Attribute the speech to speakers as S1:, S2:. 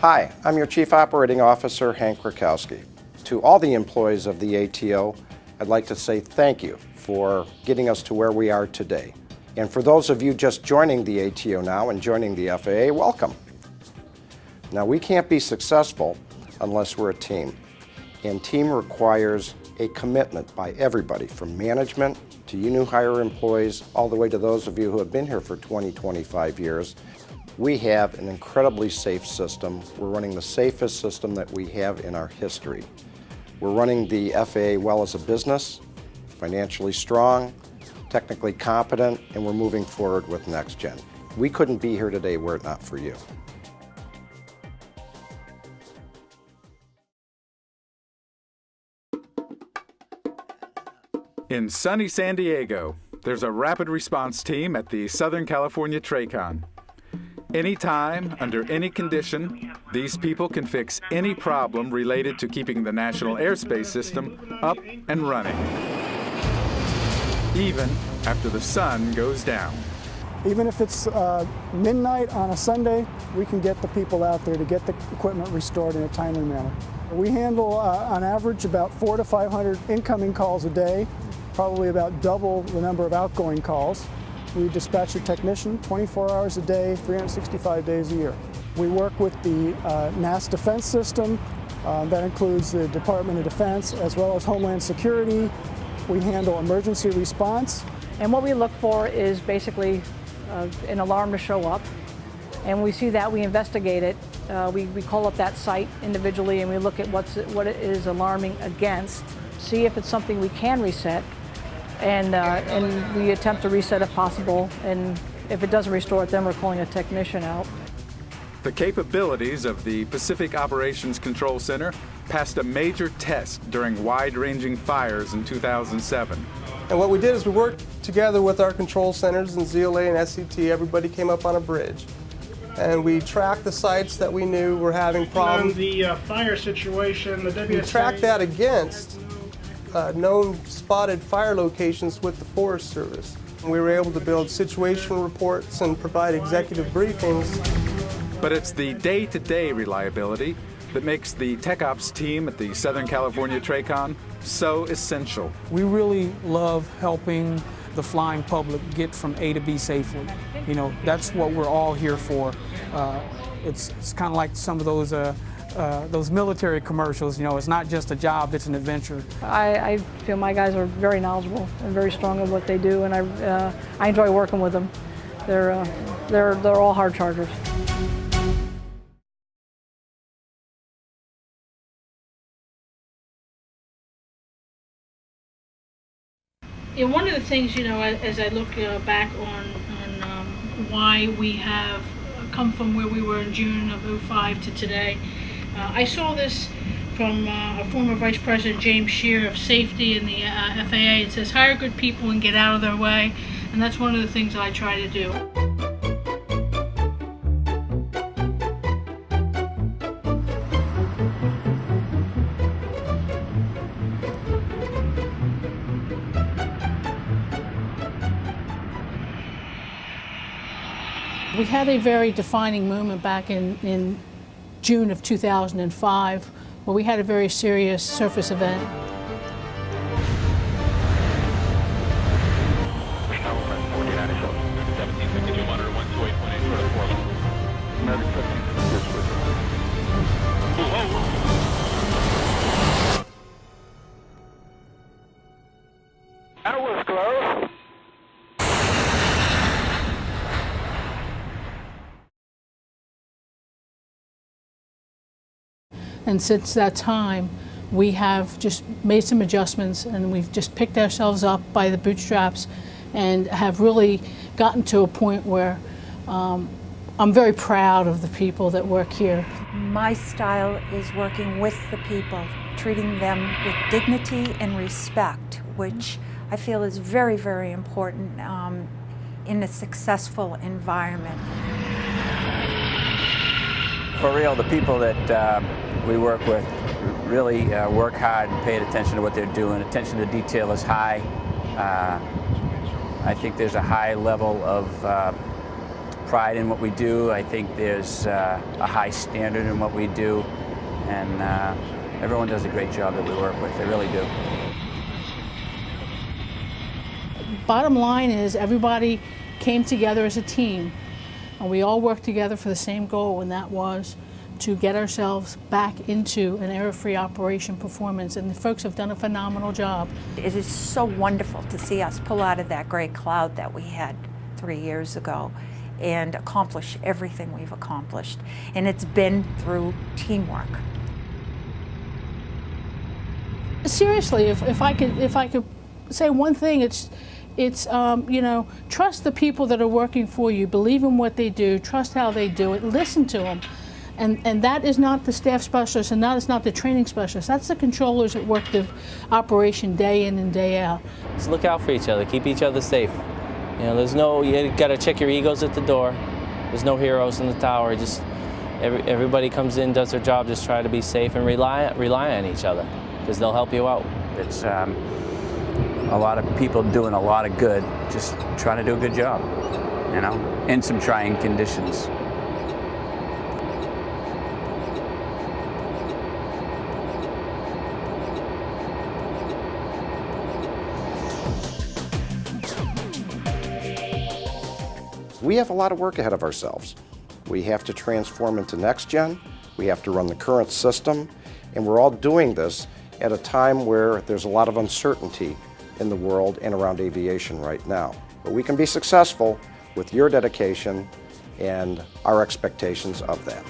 S1: Hi, I'm your Chief Operating Officer, Hank Krakowski. To all the employees of the ATO, I'd like to say thank you for getting us to where we are today. And for those of you just joining the ATO now and joining the FAA, welcome. Now, we can't be successful unless we're a team. And team requires a commitment by everybody, from management to you new hire employees, all the way to those of you who have been here for 20, 25 years. We have an incredibly safe system. We're running the safest system that we have in our history. We're running the FAA well as a business, financially strong, technically competent, and we're moving forward with Next Gen. We couldn't be here today were it not for you.
S2: In sunny San Diego, there's a rapid response team at the Southern California TRACON. Anytime, under any condition, these people can fix any problem related to keeping the National Airspace System up and running, even after the sun goes down.
S3: Even if it's midnight on a Sunday, we can get the people out there to get the equipment restored in a timely manner. We handle, on average, about 400 to 500 incoming calls a day, probably about double the number of outgoing calls. We dispatch a technician 24 hours a day, 365 days a year. We work with the NAS Defense System. That includes the Department of Defense as well as Homeland Security. We handle emergency response.
S4: And what we look for is basically an alarm to show up. And when we see that, we investigate it. We call up that site individually and we look at what it is alarming against, see if it's something we can reset, and we attempt to reset if possible. And if it doesn't restore it, then we're calling a technician out.
S2: The capabilities of the Pacific Operations Control Center passed a major test during wide-ranging fires in 2007.
S5: And what we did is we worked together with our control centers and ZLA and SCT. Everybody came up on a bridge. And we tracked the sites that we knew were having problems.
S6: On the fire situation, the WSA...
S5: We tracked that against known spotted fire locations with the Forest Service. And we were able to build situational reports and provide executive briefings.
S2: But it's the day-to-day reliability that makes the Tech Ops team at the Southern California TRACON so essential.
S7: We really love helping the flying public get from A to B safely. You know, that's what we're all here for. It's kind of like some of those military commercials. You know, it's not just a job, it's an adventure.
S4: I feel my guys are very knowledgeable and very strong in what they do, and I enjoy working with them. They're all hard chargers.
S8: Yeah, one of the things, you know, as I look back on why we have come from where we were in June of '05 to today, I saw this from a former Vice President James Shear of Safety in the FAA. It says, hire good people and get out of their way, and that's one of the things that I try to do.
S4: We had a very defining moment back in June of 2005 where we had a very serious surface event.
S9: That was close.
S4: And since that time, we have just made some adjustments and we've just picked ourselves up by the bootstraps and have really gotten to a point where I'm very proud of the people that work here.
S10: My style is working with the people, treating them with dignity and respect, which I feel is very, very important in a successful environment.
S11: For real, the people that we work with really work hard and pay attention to what they're doing. Attention to detail is high. I think there's a high level of pride in what we do. I think there's a high standard in what we do, and everyone does a great job that we work with. They really do.
S8: Bottom line is everybody came together as a team, and we all worked together for the same goal, and that was to get ourselves back into an error-free operation performance, and the folks have done a phenomenal job.
S10: It is so wonderful to see us pull out of that gray cloud that we had 3 years ago and accomplish everything we've accomplished. And it's been through teamwork.
S8: Seriously, if I could say one thing, it's you know, trust the people that are working for you, believe in what they do, trust how they do it, listen to them. And that is not the staff specialist, and that is not the training specialist. That's the controllers that work the operation day in and day out.
S12: Just look out for each other, keep each other safe. You know, you gotta check your egos at the door. There's no heroes in the tower. Just everybody comes in, does their job, just try to be safe and rely on each other, because they'll help you out.
S11: It's a lot of people doing a lot of good, just trying to do a good job, you know, in some trying conditions.
S1: We have a lot of work ahead of ourselves. We have to transform into next gen, we have to run the current system, and we're all doing this at a time where there's a lot of uncertainty in the world and around aviation right now. But we can be successful with your dedication and our expectations of that.